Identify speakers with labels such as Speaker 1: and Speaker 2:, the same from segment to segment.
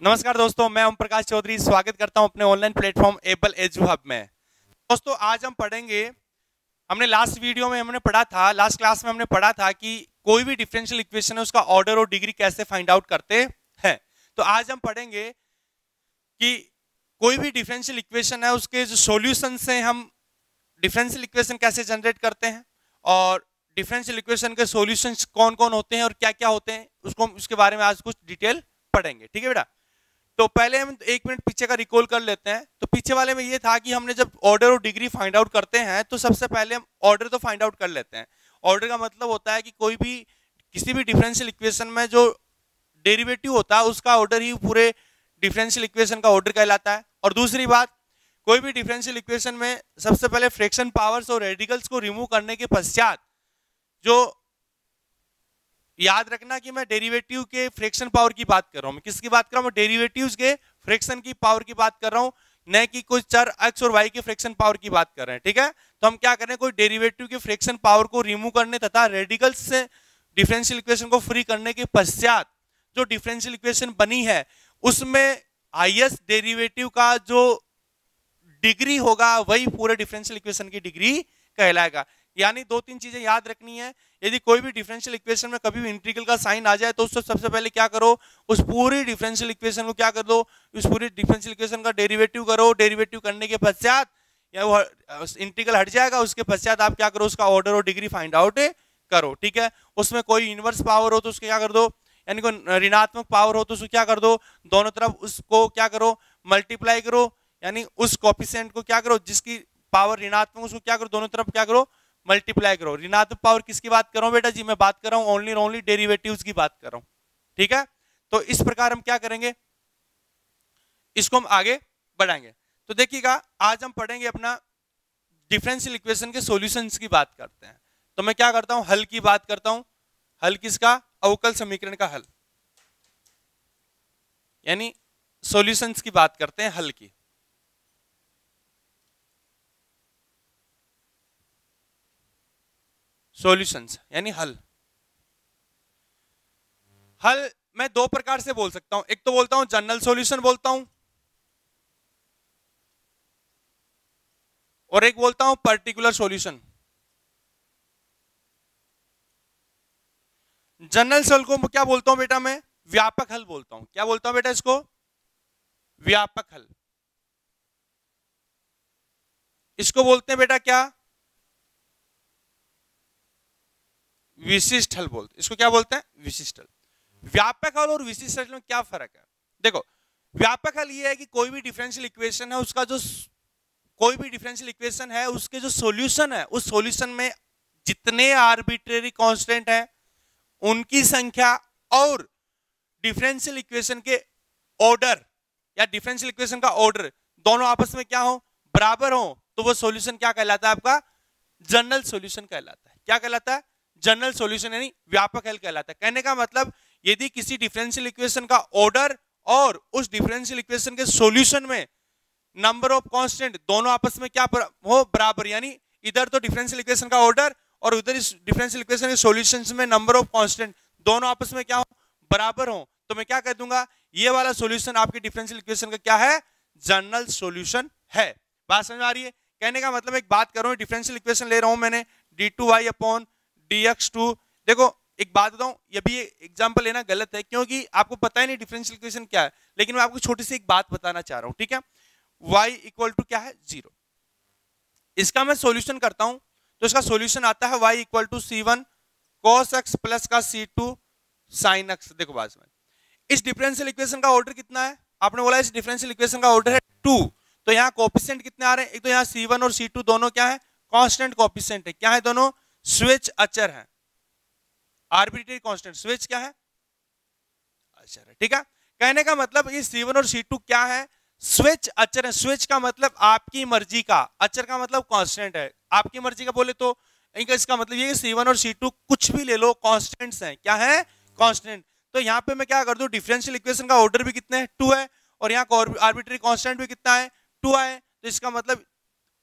Speaker 1: नमस्कार दोस्तों, मैं ओम प्रकाश चौधरी स्वागत करता हूं अपने online platform able edu hub में। दोस्तों आज हम पढ़ेंगे, हमने लास्ट वीडियो में हमने पढ़ा था, लास्ट क्लास में हमने पढ़ा था कि कोई भी डिफरेंशियल इक्वेशन है उसका ऑर्डर और डिग्री कैसे फाइंड आउट करते हैं। तो आज हम पढ़ेंगे कि कोई भी डिफरेंशियल इक्वेशन है उसके जो सॉल्यूशन से हम डिफरेंशियल इक्वेशन कैसे जनरेट करते हैं और डिफरेंशियल इक्वेशन के सॉल्यूशंस कौन कौन होते हैं और क्या क्या होते हैं उसके बारे में आज कुछ डिटेल पढ़ेंगे। ठीक है बेटा, तो पहले हम 1 मिनट पीछे का रिकॉल कर लेते हैं। तो पीछे वाले में ये था कि हमने जब ऑर्डर और डिग्री फाइंड आउट करते हैं तो सबसे पहले हम ऑर्डर तो फाइंड आउट कर लेते हैं। ऑर्डर का मतलब होता है कि कोई भी किसी भी डिफरेंशियल इक्वेशन में जो डेरिवेटिव होता है उसका ऑर्डर ही पूरे डिफरेंशियल इक्वेशन का ऑर्डर कहलाता है। और दूसरी बात, कोई भी डिफरेंशियल इक्वेशन में सबसे पहले फ्रैक्शन पावर्स और रेडिकल्स को रिमूव करने के पश्चात, जो याद रखना कि मैं डेरिवेटिव के फ्रैक्शन पावर की बात कर रहा हूं, मैं किसकी बात कर रहा हूं, डेरिवेटिव्स के फ्रैक्शन की पावर की बात कर रहा हूं, न कि कुछ चर x और y के फ्रैक्शन पावर की बात कर रहे हैं। ठीक है, तो हम क्या करें, कोई डेरिवेटिव के फ्रैक्शन पावर को रिमूव करने तथा रेडिकल्स से डिफरेंशियल इक्वेशन को फ्री करने के पश्चात जो डिफरेंशियल इक्वेशन बनी है उसमें हाईएस्ट डेरिवेटिव का जो डिग्री होगा वही पूरे डिफरेंशियल इक्वेशन की डिग्री कहलाएगा। यानी 2-3 चीजें याद रखनी है। यदि कोई भी डिफरेंशियल इक्वेशन में कभी भी इंटीग्रल का साइन आ जाए तो उससे सबसे पहले क्या करो, उस पूरी डिफरेंशियल इक्वेशन को क्या कर दो, उस पूरी डिफरेंशियल इक्वेशन का डेरिवेटिव करो। डेरिवेटिव करने के पश्चात या वो इंटीग्रल हट जाएगा, उसके पश्चात आप क्या करो, उसका ऑर्डर और डिग्री फाइंड आउट करो। ठीक है, उसमें कोई इनवर्स पावर हो तो उसके क्या कर दो, यानी कोई ऋणात्मक पावर हो तो उसको क्या कर दो, दोनों तरफ उसको क्या करो, मल्टीप्लाई करो। यानी उस कोएफिशिएंट को क्या करो, जिसकी पावर ऋणात्मक उसको क्या करो, दोनों तरफ क्या करो, मल्टीप्लाई करो। ऋणात्मक पावर किसकी बात कर रहा हूं बेटा जी, मैं बात कर रहा हूं ओनली डेरिवेटिव्स की बात कर रहा हूं। ठीक है, तो इस प्रकार हम क्या करेंगे, इसको हम आगे बढ़ाएंगे। तो देखिएगा, आज हम पढ़ेंगे अपना डिफरेंशियल इक्वेशन के सॉल्यूशंस की बात करते हैं। तो मैं क्या करता हूं, हल की बात करता हूं। हल किसका, अवकल समीकरण का हल, यानी सॉल्यूशंस की बात करते हैं, हल की। सॉल्यूशंस यानी हल। हल मैं 2 प्रकार से बोल सकता हूं, एक तो बोलता हूं जनरल सॉल्यूशन बोलता हूं, और एक बोलता हूं पर्टिकुलर सॉल्यूशन। जनरल सल को क्या बोलता हूं बेटा, मैं व्यापक हल बोलता हूं। क्या बोलता हूं बेटा इसको, व्यापक हल। इसको बोलते हैं बेटा क्या, विशिष्ट हल बोलते हैं। इसको क्या बोलते हैं, विशिष्ट हल। व्यापक हल और विशिष्ट हल में क्या फर्क है, देखो व्यापक हल ये है कि कोई भी डिफरेंशियल इक्वेशन है उसका जो कोई भी डिफरेंशियल इक्वेशन है उसके जो सॉल्यूशन है उस सॉल्यूशन में जितने आर्बिट्रेरी कांस्टेंट है उनकी संख्या और डिफरेंशियल इक्वेशन के ऑर्डर या डिफरेंशियल इक्वेशन का ऑर्डर दोनों आपस में क्या हो, बराबर हो, तो वो सॉल्यूशन क्या कहलाता है, आपका जनरल सॉल्यूशन कहलाता है। क्या कहलाता है, जनरल सॉल्यूशन, यानी व्यापक हल कहलाता है। कहने का मतलब यदि किसी डिफरेंशियल इक्वेशन का ऑर्डर और उस डिफरेंशियल इक्वेशन के सॉल्यूशन में नंबर ऑफ कांस्टेंट दोनों आपस में क्या हो, बराबर, यानी इधर तो डिफरेंशियल इक्वेशन का ऑर्डर और उधर इस डिफरेंशियल इक्वेशन के सॉल्यूशंस में नंबर ऑफ कांस्टेंट दोनों आपस में क्या हो, बराबर हो, तो मैं क्या कह दूंगा, ये वाला सॉल्यूशन आपके डिफरेंशियल इक्वेशन का क्या है, जनरल सॉल्यूशन है। बात समझ आ रही है। कहने का मतलब एक बात कर रहा हूं, डिफरेंशियल इक्वेशन ले रहा हूं मैंने d2y अपॉन dx2। देखो एक बात बताऊं, ये भी एग्जांपल लेना गलत है क्योंकि आपको पता ही नहीं डिफरेंशियल इक्वेशन क्या है, लेकिन मैं आपको छोटी सी एक बात बताना चाह रहा हूं। ठीक है, y इक्वल टू क्या है, 0। इसका मैं सॉल्यूशन करता हूं तो इसका सॉल्यूशन आता है y equal to c1 cos x plus का c2 sin x। देखो बात में इस डिफरेंशियल इक्वेशन का ऑर्डर कितना है, आपने बोला इस डिफरेंशियल इक्वेशन का ऑर्डर है 2, तो यहाँ कोएफिशिएंट कितने आ रहे हैं, एक तो यहाँ c1 और c2 दोनों क्या है, कांस्टेंट कोएफिशिएंट है। क्या है, दोनों स्विच अचर है, आर्बिट्रेरी कांस्टेंट, स्विच क्या है, अचर है। ठीक है, कहने का मतलब ये c1 और c2 क्या है, स्विच अचर है। स्विच का मतलब आपकी मर्जी का, अचर का मतलब कांस्टेंट है, आपकी मर्जी का बोले तो इसका मतलब ये c1 और c2 कुछ भी ले लो, कांस्टेंट्स हैं। क्या है, कांस्टेंट। तो यहाँ पे मैं क्या कर दूं, डिफरेंशियल इक्वेशन का ऑर्डर भी कितने हैं, 2 है, और यहाँ आर्बिट्रेरी कांस्टेंट भी कितना है, 2 है। तो इसका मतलब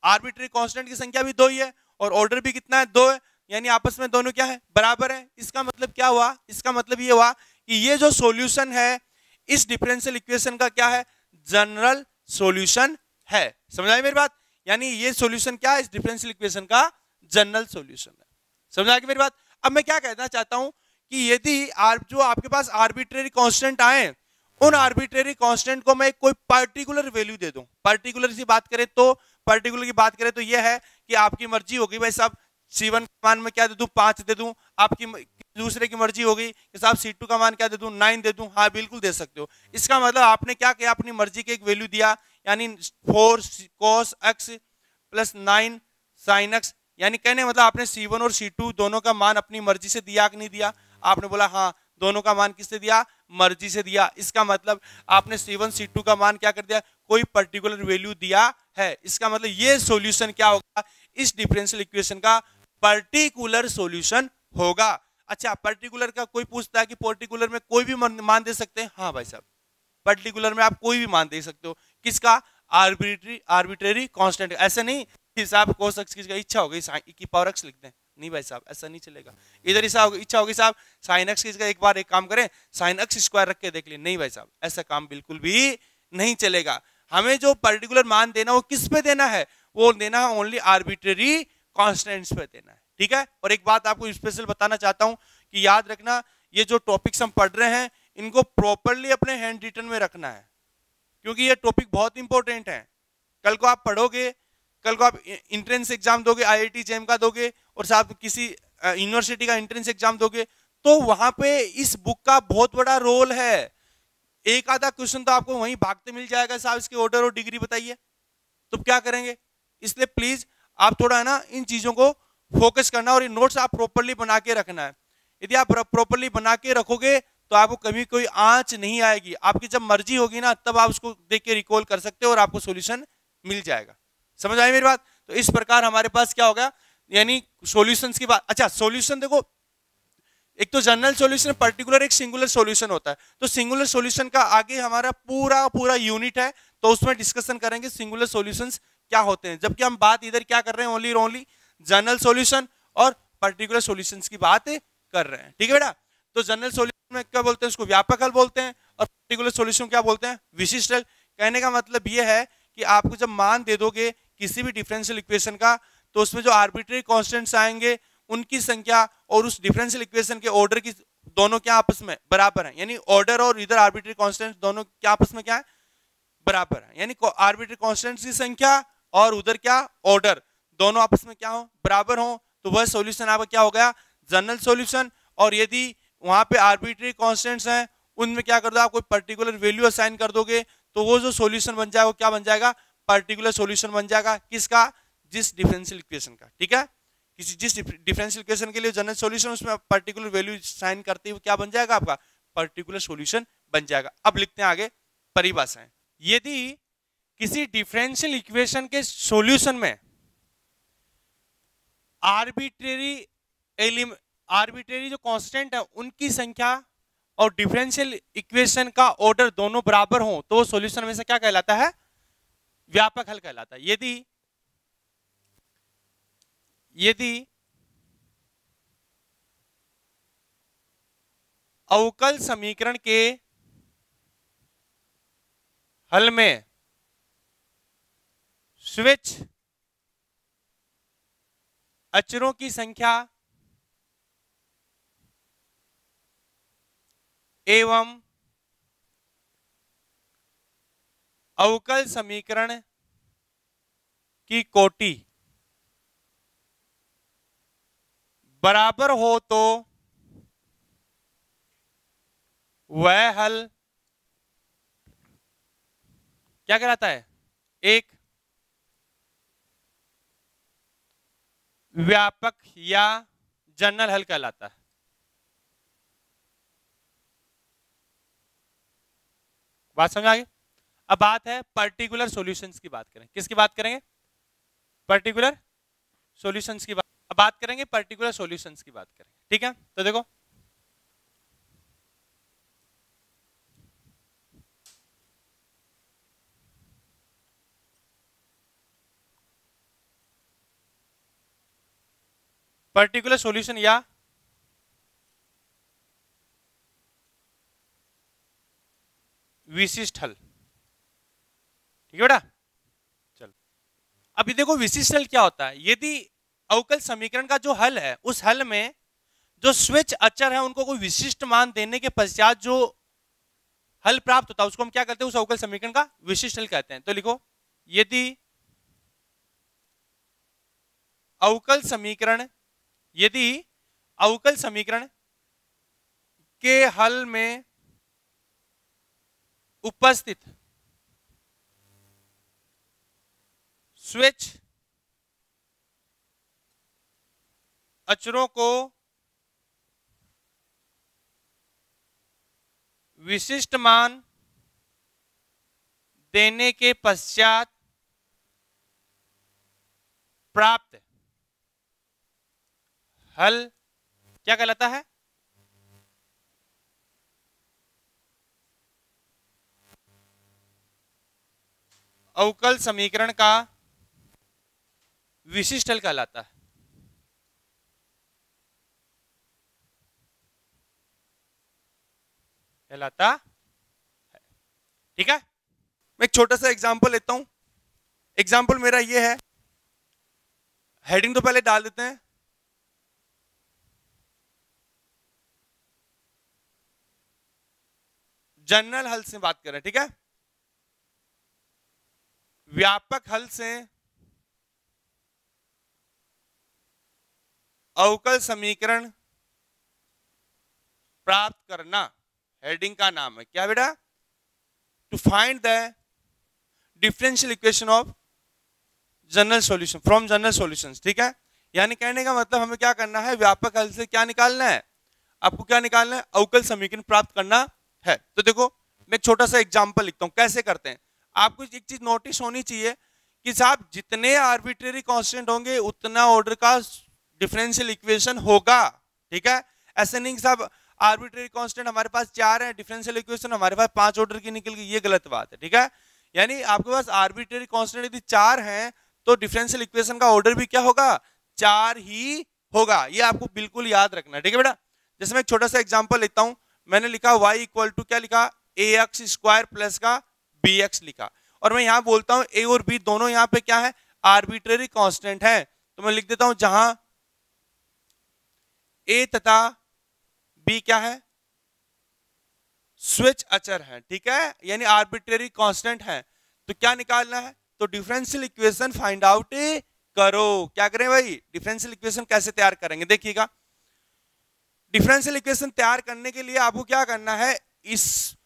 Speaker 1: आर्बिट्रेरी कांस्टेंट की संख्या भी 2 ही है और ऑर्डर भी कितना है, 2 है, यानी आपस में दोनों क्या है, बराबर है। इसका मतलब क्या हुआ, इसका मतलब ये हुआ कि ये जो सॉल्यूशन है इस डिफरेंशियल इक्वेशन का क्या है, जनरल सॉल्यूशन है। समझ आई मेरी बात? यानी ये सॉल्यूशन क्या है, इस डिफरेंशियल इक्वेशन का जनरल सॉल्यूशन है। समझ आ गई मेरी बात? अब मैं क्या कहना चाहता हूं कि यदि जो आपके पास आर्बिट्रेरी कांस्टेंट आए, उन आर्बिट्रेरी कांस्टेंट को मैं कोई पर्टिकुलर वैल्यू दे दूं। पर्टिकुलर की बात करें तो यह है कि आपकी मर्जी होगी भाई साहब, C1 का मान में क्या दे दूं, 5 दे दूं। आपकी दूसरे की मर्जी होगी कि साहब C2 का मान क्या दे दूं, 9 दे दूं। हाँ बिल्कुल दे सकते हो। इसका मतलब आपने क्या किया, अपनी मर्जी के एक वैल्यू दिया, यानी 4 cos x plus 9 sin x। यानी कहने मतलब आपने C1 और C2 दोनों का मान अपनी मर्जी से दिया कि नहीं दिया? आपने बोला हाँ, दोनों का मान किससे दिया, मर्जी से दिया। इसका मतलब आपने C1 C2 का मान क्या कर दिया, कोई पर्टिकुलर वैल्यू दिया है। इसका मतलब ये सॉल्यूशन क्या होगा, इस डिफरेंशियल इक्वेशन का पर्टिकुलर सॉल्यूशन होगा। अच्छा, पर्टिकुलर का कोई पूछता है कि पर्टिकुलर में कोई भी मान दे सकते हैं? हाँ भाई साहब, पर्टिकुलर में आप कोई भी मान दे सकते हो। किसका? Arbitrary constant. ऐसे नहीं कि साहब cos x की इच्छा हो गई की पावर x लिख दें, नहीं भाई साहब, ऐसा नहीं चलेगा। इधर इच्छा होगी साहब sin x की एक बार एक काम करें, sin x स्क्वायर रख के देख ले, नहीं भाई साहब, ऐसा काम बिल्कुल भी नहीं चलेगा। हमें जो पर्टिकुलर मान देना वो किस पे देना है, वो देना है ओनली आर्बिट्रेरी कांस्टेंट्स पे देना है। ठीक है। और एक बात आपको स्पेशल बताना चाहता हूं कि याद रखना, ये जो टॉपिक्स हम पढ़ रहे हैं इनको प्रॉपरली अपने हैंड रिटन में रखना है, क्योंकि ये टॉपिक बहुत इंपॉर्टेंट है। कल को आप पढ़ोगे, कल को आप एंट्रेंस एग्जाम दोगे, IIT जेम का दोगे, और साथ किसी यूनिवर्सिटी का एंट्रेंस एग्जाम दोगे, तो वहां पे इस बुक का बहुत बड़ा रोल है। एक आधा क्वेश्चन तो आपको वहीं भागते मिल जाएगा, साहब इसके ऑर्डर और डिग्री बताइए, तो क्या करेंगे? इसलिए प्लीज आप थोड़ा है ना इन चीजों को फोकस करना, और ये नोट्स आप प्रॉपरली बना के रखना है। यदि आप प्रॉपरली बना के रखोगे तो आपको कभी कोई आंच नहीं आएगी। आपकी जब मर्जी होगी ना, तब आप उसको देख के रिकॉल कर सकते हो और आपको सॉल्यूशन मिल जाएगा। समझ आई मेरी बात? तो इस प्रकार हमारे पास क्या होगा, यानी सॉल्यूशंस की बात। अच्छा, सॉल्यूशन देखो, एक तो जनरल सॉल्यूशन, पर्टिकुलर एक सिंगुलर सॉल्यूशन होता है। तो सिंगुलर सॉल्यूशन का आगे हमारा पूरा यूनिट है, तो उसमें डिस्कशन करेंगे सिंगुलर सॉल्यूशंस क्या होते हैं। जबकि हम बात इधर क्या कर रहे हैं, ओनली जनरल सॉल्यूशन और पर्टिकुलर सॉल्यूशंस की बात कर रहे हैं। ठीक है बेटा? तो जनरल सॉल्यूशन में क्या बोलते हैं, उसको व्यापक हल बोलते हैं, और पर्टिकुलर सॉल्यूशन क्या बोलते हैं, विशिष्ट हल। कहने का मतलब यह है कि आपको जब मान दे दोगे किसी भी डिफरेंशियल इक्वेशन का, तो उसमें जो आर्बिट्रेरी कांस्टेंट्स आएंगे उनकी संख्या और उस डिफरेंशियल इक्वेशन के ऑर्डर की दोनों क्या आपस में बराबर है। यानी ऑर्डर और इधर आर्बिट्रेरी कांस्टेंट्स दोनों क्या आपस में क्या है, बराबर है। यानी आर्बिट्रेरी कांस्टेंट्स की संख्या और उधर क्या ऑर्डर, दोनों आपस में क्या हो, बराबर हो, तो वह सॉल्यूशन आपका क्या हो गया, जनरल सॉल्यूशन। और यदि वहां पे आर्बिट्रेरी कांस्टेंट्स हैं, उनमें क्या कर दो, आप कोई पर्टिकुलर वैल्यू असाइन कर दोगे, तो वो जो सॉल्यूशन बन जाएगा वो क्या बन जाएगा, पर्टिकुलर सॉल्यूशन बन जाएगा। किसका? जिस डिफरेंशियल इक्वेशन का। ठीक है? जिस डिफरेंशियल इक्वेशन के लिए जनरल सॉल्यूशन, उसमें पर्टिकुलर वैल्यू साइन करते हुए क्या बन जाएगा, आपका पर्टिकुलर सॉल्यूशन बन जाएगा। अब लिखते हैं आगे परिभाषाएं। यदि किसी डिफरेंशियल इक्वेशन के सॉल्यूशन में आर्बिट्रेरी जो कांस्टेंट है उनकी संख्या और डिफरेंशियल इक्वेशन का ऑर्डर दोनों बराबर हो, तो सॉल्यूशन में से क्या कहलाता है, व्यापक हल कहलाता है। यदि अवकल समीकरण के हल में स्विच अचरों की संख्या एवं अवकल समीकरण की कोटि बराबर हो, तो वह हल क्या कहलाता है, एक व्यापक या जनरल हल कहलाता है। बात समझ आ गई? अब बात है पर्टिकुलर सॉल्यूशंस की बात करें। किसकी बात करेंगे? पर्टिकुलर सॉल्यूशंस की बात। अब बात करेंगे पर्टिकुलर सॉल्यूशंस की बात करेंगे। ठीक है? तो देखो, पर्टिकुलर सॉल्यूशन या विशिष्ट हल। ठीक है बेटा, चलो अभी देखो विशिष्ट हल क्या होता है। यदि अवकल समीकरण का जो हल है उस हल में जो स्विच अचर है उनको कोई विशिष्ट मान देने के पश्चात जो हल प्राप्त होता है उसको हम क्या कहते हैं, उस अवकल समीकरण का विशिष्ट हल कहते हैं। तो लिखो, यदि अवकल समीकरण के हल में उपस्थित स्विच अचरों को विशिष्ट मान देने के पश्चात प्राप्त हल क्या कहलाता है? अवकल समीकरण का विशिष्ट हल कहलाता है। ठीक है, मैं एक छोटा सा एग्जांपल लेता हूं। एग्जांपल मेरा ये है, हेडिंग तो पहले डाल देते हैं। जनरल हल से बात कर रहे हैं, ठीक है। व्यापक हल से अवकल समीकरण प्राप्त करना हेडिंग का नाम है क्या बेटा? To find the differential equation of general solution from general solutions. ठीक है, यानी कहने का मतलब हमें क्या करना है, व्यापक हल से क्या निकालना है, आपको क्या निकालना है, अवकल समीकरण प्राप्त करना है। तो देखो मैं एक छोटा सा एग्जांपल लिखता हूं, कैसे करते हैं। आपको एक चीज नोटिस होनी चाहिए कि साहब जितने आर्बिट्रेरी कांस्टेंट होंगे उतना ऑर्डर का डिफरेंशियल इक्वेशन होगा। ठीक है, ऐसे नहीं साहब आर्बिट्रेरी कांस्टेंट हमारे पास 4 है, डिफरेंशियल इक्वेशन हमारे पास 5 ऑर्डर की निकल गई, ये गलत बात है। ठीक है, यानी आपके पास आर्बिट्रेरी कांस्टेंट यदि 4 हैं तो डिफरेंशियल इक्वेशन का ऑर्डर भी क्या होगा, 4 ही होगा। ये आपको बिल्कुल याद रखना है। ठीक है बेटा, जैसे मैं एक छोटा सा एग्जांपल लेता हूं। मैंने लिखा y इक्वल टू क्या लिखा, ax स्क्वायर प्लस का bx लिखा, और मैं यहां बोलता हूं a और b दोनों यहां पे क्या है, आर्बिट्रेरी कांस्टेंट है। तो मैं लिख देता हूं जहां a तथा b क्या है, स्विच अचर है। ठीक है, यानी आर्बिट्रेरी कांस्टेंट है। तो क्या निकालना है, तो डिफरेंशियल इक्वेशन फाइंड आउट करो। क्या करें भाई, डिफरेंशियल इक्वेशन कैसे तैयार करेंगे, देखिएगा। डिफरेंशियल इक्वेशन तैयार करने के लिए आपको क्या करना है, इस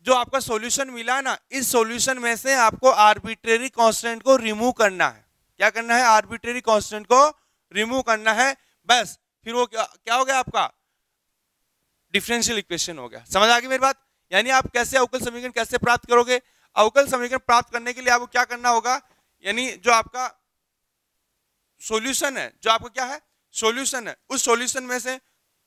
Speaker 1: जो आपका सॉल्यूशन मिला ना, इस सॉल्यूशन में से आपको आर्बिट्रेरी कांस्टेंट को रिमूव करना है। क्या करना है, आर्बिट्रेरी कांस्टेंट को रिमूव करना है, बस फिर वो क्या हो गया, आपका डिफरेंशियल इक्वेशन हो गया। समझ आ गई मेरी बात? यानी आप कैसे अवकल समीकरण कैसे प्राप्त करोगे, अवकल समीकरण प्राप्त करने के लिए आपको क्या करना होगा, यानी जो आपका सॉल्यूशन है, जो आपका क्या है सॉल्यूशन है, उस सॉल्यूशन में से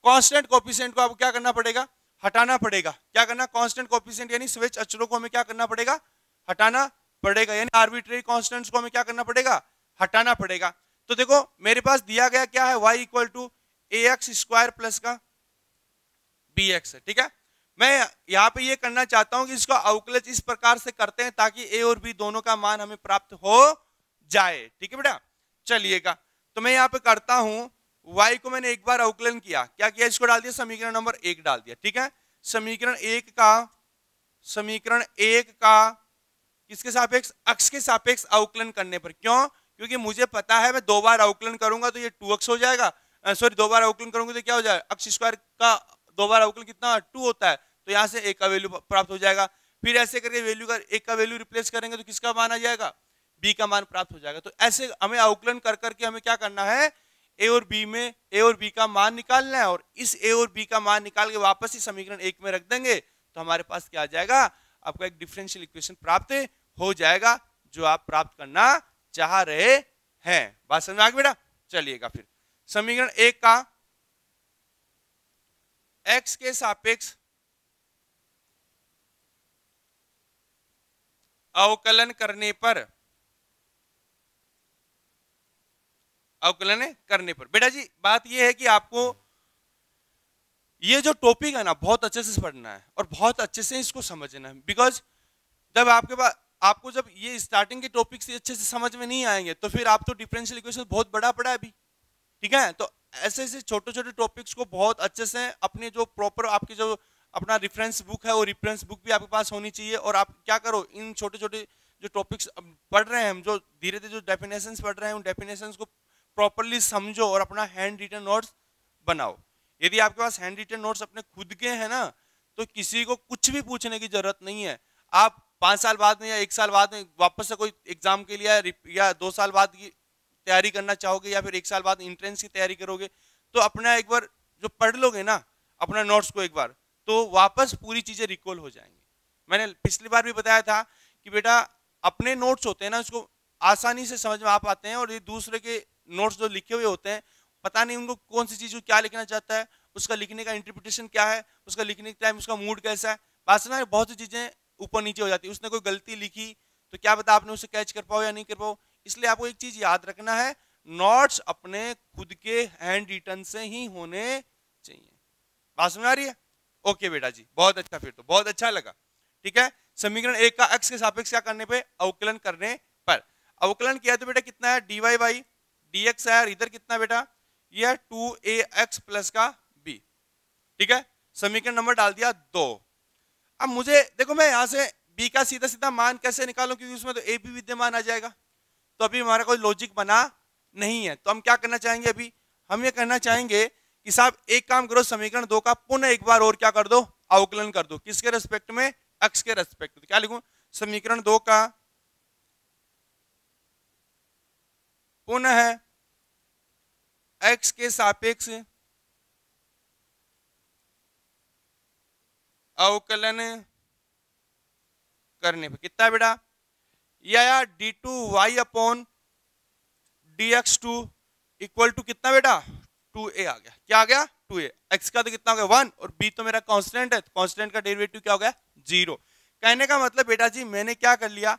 Speaker 1: कांस्टेंट कोएफिशिएंट को आपको क्या करना पड़ेगा, हटाना पड़ेगा। क्या करना, कांस्टेंट कोएफिशिएंट यानी स्विच अचरों को हमें क्या करना पड़ेगा, हटाना पड़ेगा, यानी आर्बिट्रेरी कांस्टेंट्स को हमें क्या करना पड़ेगा, हटाना पड़ेगा। तो देखो मेरे पास दिया गया क्या है, y equal to ax square plus का bx है। ठीक है, मैं यहाँ पे ये करना चाहता हूं कि इसको अवकलज इस प्रकार से करते हैं ताकि a और b दोनों का मान हमें प्राप्त हो जाए। ठीक है बेटा, चलिएगा तो मैं यहाँ पे करता हूं, y को मैंने एक बार अवकलन किया, क्या किया, इसको डाल दिया समीकरण नंबर 1 डाल दिया। ठीक है, समीकरण एक का किसके सापेक्ष, अक्ष के सापेक्ष अवकलन करने पर। क्यों, क्योंकि मुझे पता है मैं 2 बार अवकलन करूंगा तो ये 2x हो जाएगा, सॉरी 2 बार अवकलन करूंगा तो क्या हो जाएगा, अक्ष स्क्वायर का 2 बार अवकलन कितना 2 होता है, तो यहाँ से 1 का वैल्यू प्राप्त हो जाएगा। फिर ऐसे करके वैल्यू का 1 का वैल्यू रिप्लेस करेंगे तो किसका मान आ जाएगा, b का मान प्राप्त हो जाएगा। तो ऐसे हमें अवकलन कर करके हमें क्या करना है, a और b का मान निकालना है, और इस a और b का मान निकाल के वापस ही समीकरण 1 में रख देंगे तो हमारे पास क्या आ जाएगा, आपका एक डिफरेंशियल इक्वेशन प्राप्त हो जाएगा जो आप प्राप्त करना चाह रहे हैं। बात समझ में आ गई बेटा? चलिएगा फिर समीकरण 1 का x के सापेक्ष अवकलन करने पर, बेटा जी बात यह है कि आपको ये जो टॉपिक है ना बहुत अच्छे से पढ़ना है और बहुत अच्छे से इसको समझना है, बिकॉज जब आपके पास आपको जब ये स्टार्टिंग के टॉपिक से अच्छे से समझ में नहीं आएंगे तो फिर आप तो डिफरेंशियल इक्वेशन बहुत बड़ा पड़ा है अभी, ठीक है। तो ऐसे ऐसे छोटे छोटे टॉपिक्स को बहुत अच्छे से अपने जो प्रॉपर आपकी जो अपना रेफरेंस बुक है वो रेफरेंस बुक भी आपके पास होनी चाहिए, और आप क्या करो इन छोटे छोटे जो टॉपिक्स पढ़ रहे हैं हम, जो धीरे धीरे जो डेफिनेशंस पढ़ रहे हैं उन डेफिनेशंस को प्रॉपरली समझो और अपना हैंड रिटन नोट्स बनाओ। यदि आपके पास हैंड रिटन नोट्स अपने खुद के हैं ना तो किसी को कुछ भी पूछने की जरूरत नहीं है। आप 5 साल बाद में या 1 साल बाद में वापस से कोई एग्जाम के लिए या 2 साल बाद की तैयारी करना चाहोगे या फिर 1 साल बाद एंट्रेंस की तैयारी करोगे तो अपना एक बार जो पढ़ लोगे ना अपना नोट्स को एक बार, तो वापस पूरी चीजें रिकॉल हो जाएंगी। मैंने पिछली बार भी बताया था कि बेटा अपने नोट्स होते हैं ना उसको आसानी से समझ में आ पाते हैं, और ये दूसरे के नोट्स जो लिखे हुए होते हैं पता नहीं उनको कौन सी चीज को क्या लिखना चाहता है, उसका लिखने का इंटरप्रिटेशन क्या है, उसका लिखने के टाइम उसका मूड कैसा है, बात ना बहुत सी चीजें ऊपर नीचे हो जाती है। उसने कोई गलती लिखी तो क्या पता आपने उसे कैच कर पाओ या नहीं कर पाओ। इसलिए आपको एक चीज याद रखना है, नोट्स अपने खुद के हैंड रिटन से ही होने चाहिए। बात समझ आ रही है? ओके बेटा जी, बहुत अच्छा, फिर तो बहुत अच्छा लगा। ठीक है, समीकरण 1 का x के सापेक्ष क्या करने पे, अवकलन करने पर। अवकलन किया तो बेटा कितना है, dy बाई dx है, और इधर कितना बेटा यह 2ax प्लस का b। ठीक है, समीकरण नंबर डाल दिया 2। अब मुझे देखो मैं यहां से b का सीधा सीधा मान कैसे निकालूं, क्योंकि उसमें तो a भी विद्यमान आ जाएगा, तो अभी हमारा कोई लॉजिक बना नहीं है। तो हम क्या करना चाहेंगे, अभी हम ये करना चाहेंगे कि साहब एक काम करो, समीकरण 2 का पुनः एक बार और क्या कर दो, अवकलन कर दो। किसके रेस्पेक्ट में, x के रेस्पेक्ट में। तो क्या लिखूं, समीकरण 2 का पुनः x के सापेक्ष अवकलन करने पे कितना है बेटा, या d2y upon dx2 equal to कितना बेटा 2a आ गया। क्या आ गया 2a। x का तो कितना हो गया 1 और b तो मेरा कांस्टेंट है, कांस्टेंट का डेरिवेटिव क्या हो गया 0। कहने का मतलब बेटा जी मैंने क्या कर लिया,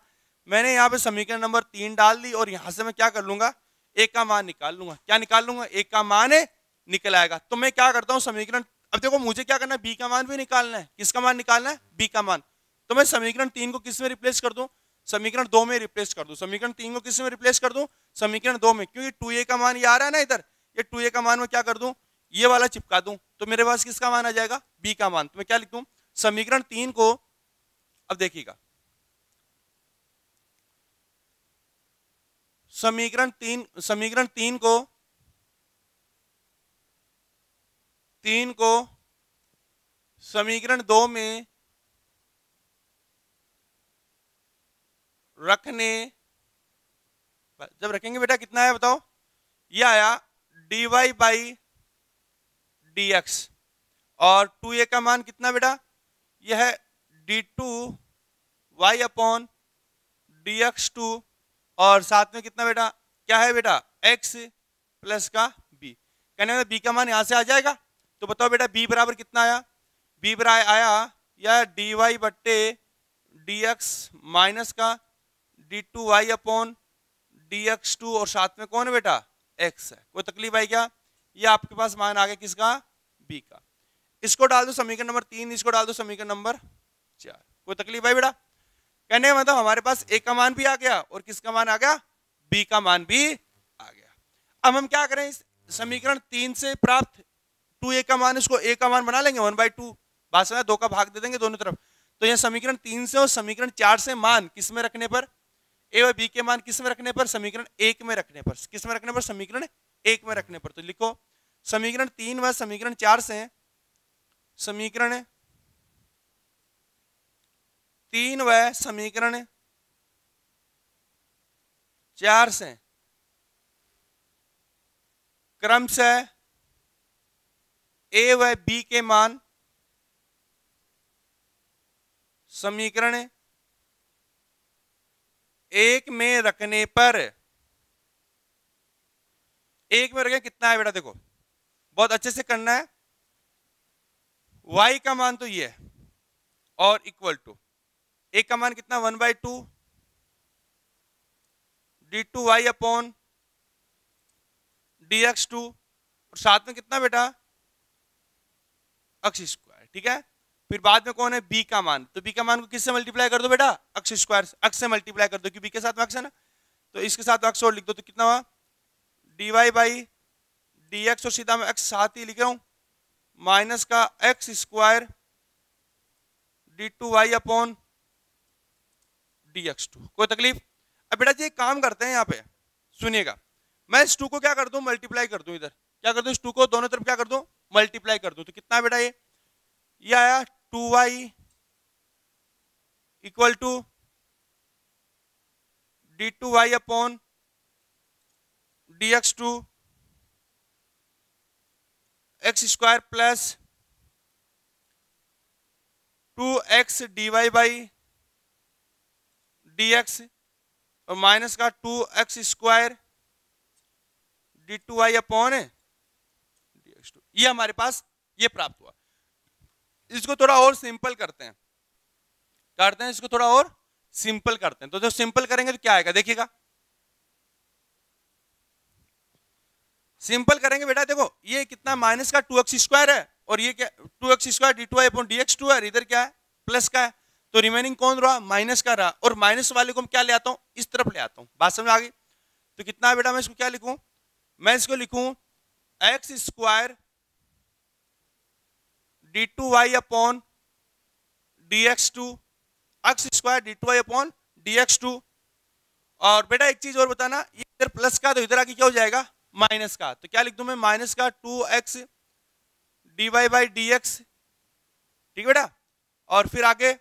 Speaker 1: मैंने यहाँ पे समीकरण नंबर 3 डाल दी और यहां से मैं क्या कर लूंगा, a का मान निकाल लूंगा। क्या निकाल लूंगा, a का मान निकल आएगा। तो मैं क्या करता हूँ समीकरण, अब देखो मुझे क्या करना है, b का मान भी निकालना है। किसका मान निकालना है, b का मान। तो मैं समीकरण 3 को किस में रिप्लेस कर दूं, समीकरण 2 में रिप्लेस कर दूं। समीकरण 3 को किस में रिप्लेस कर दूं, समीकरण 2 में, क्योंकि 2a का मान ये आ रहा है ना इधर, ये 2a का मान में क्या कर दूं, ये वाला चिपका दूं, तो मेरे पास किसका मान आ जाएगा, b का मान। तो मैं क्या लिख दूं, समीकरण 3 को, अब देखिएगा समीकरण 3 को समीकरण 2 में रखने, जब रखेंगे बेटा कितना है बताओ, ये आया dy बाई dx, और 2a का मान कितना बेटा, यह है d2y अपॉन dx2, और साथ में कितना बेटा, क्या है बेटा x प्लस का b। कहने में b का मान यहां से आ जाएगा। तो बताओ बेटा b बराबर कितना आया, b बराबर आया या dy बट्टे dx माइनस का d2y अपॉन dx2, और साथ में कौन है बेटा x है। कोई तकलीफ आई क्या, ये आपके पास मान आ गया किसका, b का। इसको डाल दो समीकरण नंबर 3, इसको डाल दो समीकरण नंबर 4। कोई तकलीफ आई बेटा, कहने का मतलब हमारे पास a का मान भी आ गया और किसका मान आ गया, b का मान भी आ गया। अब हम क्या करें, इस समीकरण 3 से प्राप्त 2a का मान, इसको a का मान बना लेंगे 1/2, बात समझ, 2 का भाग दे देंगे दोनों तरफ। तो यह समीकरण 3 से और समीकरण 4 से मान किस में रखने पर, a और b के मान किस में रखने पर, समीकरण 1 में रखने पर। किस में रखने पर, समीकरण 1 में रखने पर। तो लिखो समीकरण 3 व समीकरण 4 से, समीकरण 3 व समीकरण 4 से क्रमशः a व b के मान समीकरण 1 में रखने पर, 1 में रखें कितना है बेटा, देखो बहुत अच्छे से करना है। y का मान तो ये है और इक्वल टू a का मान कितना 1/2 d2y अपॉन dx2, और साथ में कितना बेटा अक्स स्क्वायर, ठीक है। फिर बाद में कौन है, बी का मान, तो बी का मान को किससे मल्टीप्लाई कर दो बेटा, अक्स स्क्वायर, अक्स से मल्टीप्लाई कर दो क्योंकि बी के साथ में अक्स है ना, तो इसके साथ अक्स और लिख दो, तो कितना हुआ, D Y by D X, और सीधा मैं एक्स साथ ही लिख रहा हूं, माइनस का X square D two Y upon D x two. कोई तकलीफ? अब बेटा जी एक काम करते हैं, यहाँ पे सुनिएगा, मैं इस टू को क्या कर दूं, मल्टीप्लाई कर दूं, इधर क्या कर दूं, इस टू को दोनों तरफ क्या कर दूं, मल्टीप्लाई कर दूं, तो कितना है बेटा ये आया 2y equal to D two Y upon D x two X square plus 2x D Y by D X और माइनस का 2x square D two Y upon D x two. ये हमारे पास ये प्राप्त हुआ। इसको थोड़ा और सिंपल करते हैं, इसको थोड़ा और सिंपल करते हैं, तो जब सिंपल करेंगे तो क्या आएगा देखिएगा, सिंपल करेंगे बेटा, देखो ये कितना माइनस का 2x स्क्वायर है और ये क्या 2x square D two Y upon D x two है, इधर क्या है प्लस का है, तो रिमेनिंग कौन रहा, माइनस का रहा, और माइनस वाले को हम क्या ले आता हूं, इस तरफ ले आता हूं। बात समझ आ गई? तो कितना है बेटा, मैं इसको क्या लिखूं, मैं इसको लिखूं X square D two Y upon D x two, X square D two Y upon D x two. और बेटा एक चीज और बताना, ये इधर प्लस का तो इधर आके क्या हो जाएगा, माइनस का, तो क्या लिख दूं मैं, माइनस का 2x D Y by D x, ठीक है बेटा। और फिर आगे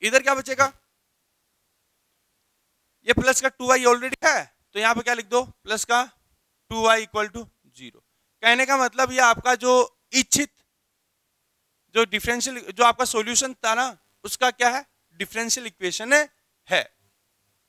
Speaker 1: इधर क्या बचेगा, ये प्लस का 2y ऑलरेडी है, तो यहां पे क्या लिख दो, प्लस का 2y इक्वल टू 0। कहने का मतलब ये आपका जो इच्छित जो डिफरेंशियल जो आपका सॉल्यूशन था ना, उसका क्या है, डिफरेंशियल इक्वेशन है।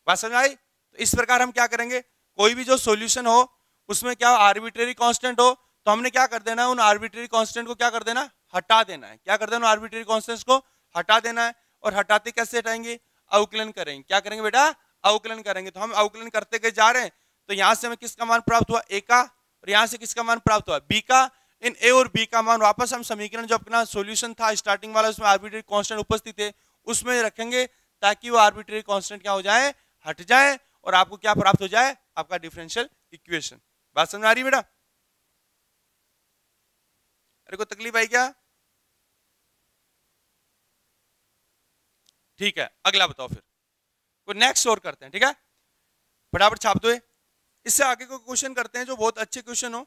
Speaker 1: बात समझ आई? तो इस प्रकार हम क्या करेंगे, कोई भी जो सॉल्यूशन हो उसमें क्या आर्बिट्रेरी कांस्टेंट हो, तो हमने क्या कर देना है, उन आर्बिट्रेरी कांस्टेंट को क्या कर देना, हटा देना है। क्या कर देना, आर्बिट्रेरी कांस्टेंट्स को हटा देना है। और हटाते कैसे हटाएंगे, अवकलन करेंगे। क्या करेंगे बेटा, अवकलन करेंगे। तो हम अवकलन करते गए जा रहे हैं, तो यहां से हमें किसका मान प्राप्त हुआ, ए का, और यहां से किसका मान प्राप्त हुआ, बी का। इन ए और बी का मान वापस हम समीकरण जो अपना सॉल्यूशन था स्टार्टिंग वाला, उसमें आर्बिट्रेरी कांस्टेंट उपस्थित थे, उसमें रखेंगे, ताकि वो आर्बिट्रेरी कांस्टेंट क्या हो जाए, हट जाए, और आपको क्या प्राप्त हो जाए, आपका डिफरेंशियल इक्वेशन। बात समझ आ रही है बेटा? अरे कोई तकलीफ आई क्या? ठीक है, अगला बताओ फिर, कोई नेक्स्ट और करते हैं, ठीक है, फटाफट छाप दो। इससे आगे को क्वेश्चन करते हैं जो बहुत अच्छे क्वेश्चन हो।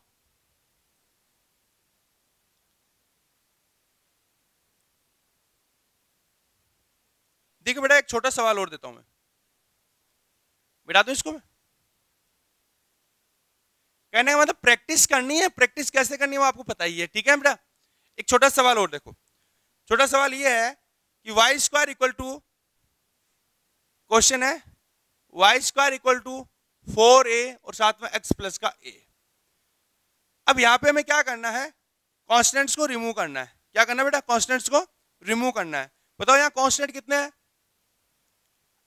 Speaker 1: देखो बेटा एक छोटा सवाल और देता हूं मैं, बिठा दूं इसको मैं। कहने का मतलब प्रैक्टिस करनी है, प्रैक्टिस कैसे करनी है वो आपको पता ही है, ठीक है बेटा। एक छोटा सवाल और देखो, छोटा सवाल ये है कि Y square equal to, question है y square equal to 4a और साथ में x प्लस का a। अब यहां पे हमें क्या करना है, कॉन्स्टेंट्स को रिमूव करना है। क्या करना है बेटा, कॉन्स्टेंट्स को रिमूव करना है। बताओ यहाँ कॉन्स्टेंट कितने हैं,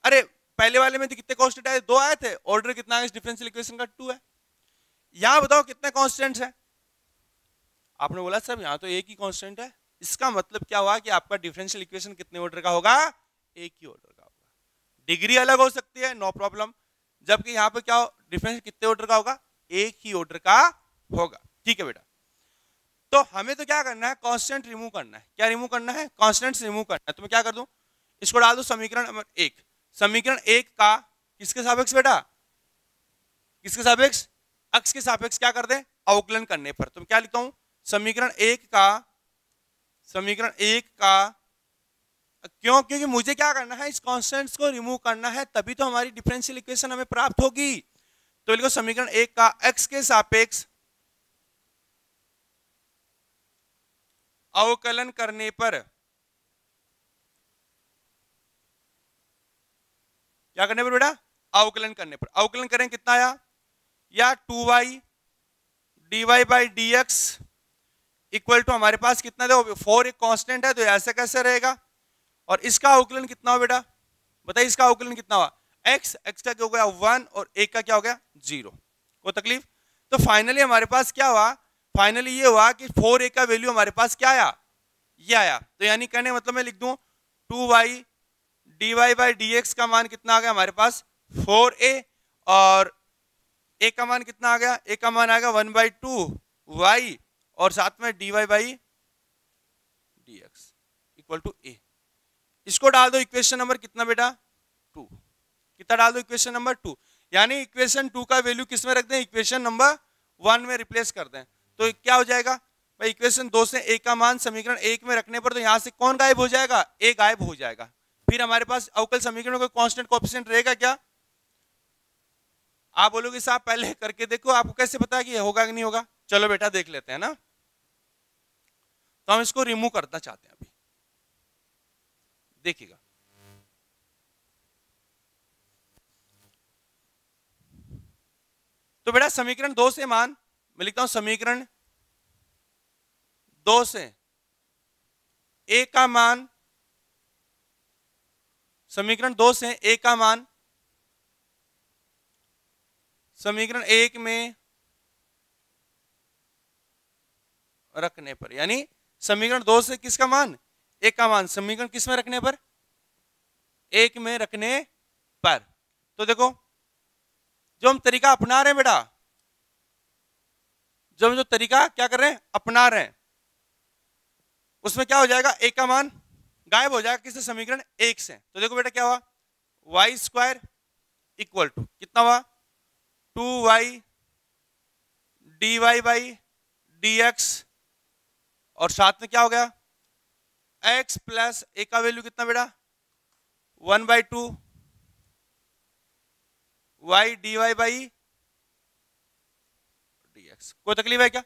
Speaker 1: अरे पहले वाले में तो कितने कॉन्स्टेंट आए, 2 आए थे, ऑर्डर कितना है इस डिफरेंशियल इक्वेशन का, 2 है। यहां बताओ कितने कॉन्स्टेंट्स हैं, आपने बोला सर यहां तो एक ही कॉन्स्टेंट है। इसका मतलब क्या हुआ कि आपका डिफरेंशियल इक्वेशन कितने ऑर्डर का होगा, एक ही ऑर्डर का होगा। डिग्री अलग हो सकती है, नो प्रॉब्लम, जबकि यहां पे क्या डिफरेंस कितने ऑर्डर का होगा, एक ही ऑर्डर का होगा, ठीक है बेटा। तो हमें तो क्या करना है, कांस्टेंट रिमूव करना है। क्या रिमूव करना है, कांस्टेंट्स रिमूव करना है। तो मैं क्या कर दूं, इसको डाल दूं समीकरण नंबर 1। समीकरण 1 का किसके सापेक्ष बेटा, किसके सापेक्ष, x के सापेक्ष क्या कर दें, अवकलन करने पर। तो मैं क्या लिखता हूं, समीकरण 1 का, समीकरण 1 का, क्यों, क्योंकि मुझे क्या करना है, इस कांस्टेंट्स को रिमूव करना है, तभी तो हमारी डिफरेंशियल इक्वेशन हमें प्राप्त होगी। तो लिखो समीकरण 1 का x के सापेक्ष अवकलन करने पर, क्या करने पर बेटा, अवकलन करने पर। अवकलन करें कितना आया, या 2y dy by D x equal to हमारे पास कितना दे, 4 एक कांस्टेंट है, तो ऐसे कैसे रहेगा। और इसका अवकलन कितना हो बेटा, बताइए इसका अवकलन कितना हुआ, x का क्या हो गया 1 और 1 का क्या हो गया 0। कोई तकलीफ? तो फाइनली हमारे पास क्या हुआ, फाइनली ये हुआ कि 4a का वैल्यू हमारे पास क्या आया ये आया, तो यानी कहने मतलब मैं लिख दूं 2y dy बाई dx का मान कितना आ गया हमारे पास 4a, और a का मान कितना आ गया, a का मान आ गया 1/2y और साथ में dy by dx equal to a। इसको डाल दो इक्वेशन नंबर कितना बेटा 2, कितना डाल दो इक्वेशन नंबर 2, यानी इक्वेशन 2 का वैल्यू किस में रख दें, इक्वेशन नंबर 1 में रिप्लेस कर दें। तो क्या हो जाएगा भाई, इक्वेशन 2 से a का मान समीकरण 1 में रखने पर तो यहां से कौन गायब हो जाएगा, a गायब हो जाएगा। फिर हमारे पास अवकल समीकरण में कोई कांस्टेंट कोएफिशिएंट रहेगा क्या? आप बोलोगे साहब पहले करके देखो, आपको कैसे पता कि होगा कि नहीं होगा? चलो बेटा देख लेते हैं ना। तो हम इसको रिमूव करना चाहते हैं अभी, देखिएगा। तो बेटा समीकरण 2 से मान मैं लिखता हूं, समीकरण 2 से a का मान, समीकरण 2 से a का मान समीकरण 1 में रखने पर, यानी समीकरण 2 से किसका मान, a का मान समीकरण किस में रखने पर, 1 में रखने पर। तो देखो जो हम तरीका अपना रहे हैं बेटा, जो तरीका क्या कर रहे हैं, अपना रहे हैं, उसमें क्या हो जाएगा, a का मान गायब हो जाएगा किससे, समीकरण 1 से। तो देखो बेटा क्या हुआ, वाई स्क्वायर इक्वल टू कितना हुआ 2y dy बाई dx, और साथ में क्या हो गया x प्लस a का वैल्यू कितना बेटा 1/2 y dy बाई dx। कोई तकलीफ है क्या?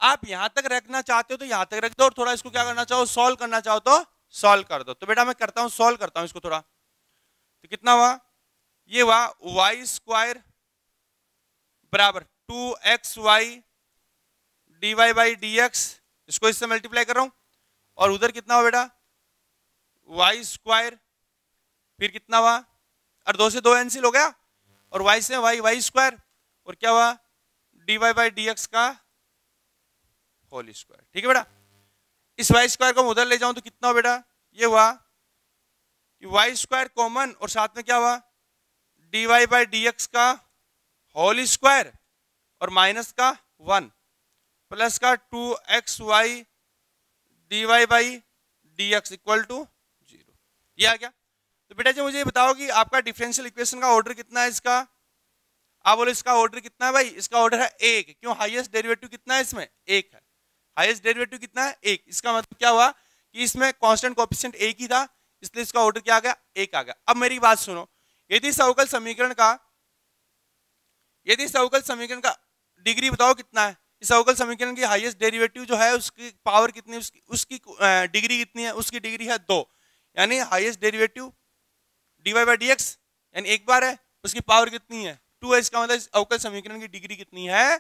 Speaker 1: आप यहां तक रखना चाहते हो तो यहां तक रख दो, और थोड़ा इसको क्या करना चाहो, सॉल्व करना चाहो तो सॉल्व कर दो। तो बेटा मैं करता हूं, सॉल्व करता हूं इसको थोड़ा। तो कितना हुआ, ये हुआ वाई स्क्वायर बराबर 2xy dy बाई dx, इसको इससे मल्टीप्लाई कर रहा हूं, और उधर कितना हुआ बेटा वाई स्क्वायर, फिर कितना हुआ, और 2 से 2 कैंसिल हो गया, और y से वाई स्क्वायर, और क्या हुआ dy बाई dx का होल स्क्वायर। ठीक है बेटा, इस वाई स्क्वायर को मैं उधर ले जाऊं तो कितना हुआ बेटा, ये हुआ कि वाई स्क्वायर कॉमन, और साथ में क्या हुआ dy बाई dx का होल स्क्वायर, और माइनस का 1 प्लस का 2xy dy by dx equal to 0। ये आ गया। तो बेटा जी मुझे ये बताओ कि आपका डिफरेंशियल इक्वेशन का ऑर्डर कितना है इसका? आप बोले इसका ऑर्डर कितना है भाई, इसका ऑर्डर है 1। क्यों? हाईएस्ट डेरिवेटिव कितना है इसमें, 1 है। हाईएस्ट डेरिवेटिव कितना है, 1। इसका मतलब क्या हुआ कि इसमें कांस्टेंट कोएफिशिएंट 1 ही था, इसलिए इसका ऑर्डर क्या आ गया, 1 आ गया। अब मेरी बात सुनो, यदि इस अवकल समीकरण का डिग्री बताओ कितना है, इस अवकल समीकरण की हाईएस्ट डेरिवेटिव जो है उसकी पावर कितनी, उसकी डिग्री कितनी है, उसकी डिग्री है 2, यानी highest derivative dy by dx यानी 1 बार है, उसकी पावर कितनी है 2 है। इसका मतलब इस अवकल समीकरण की डिग्री कितनी है,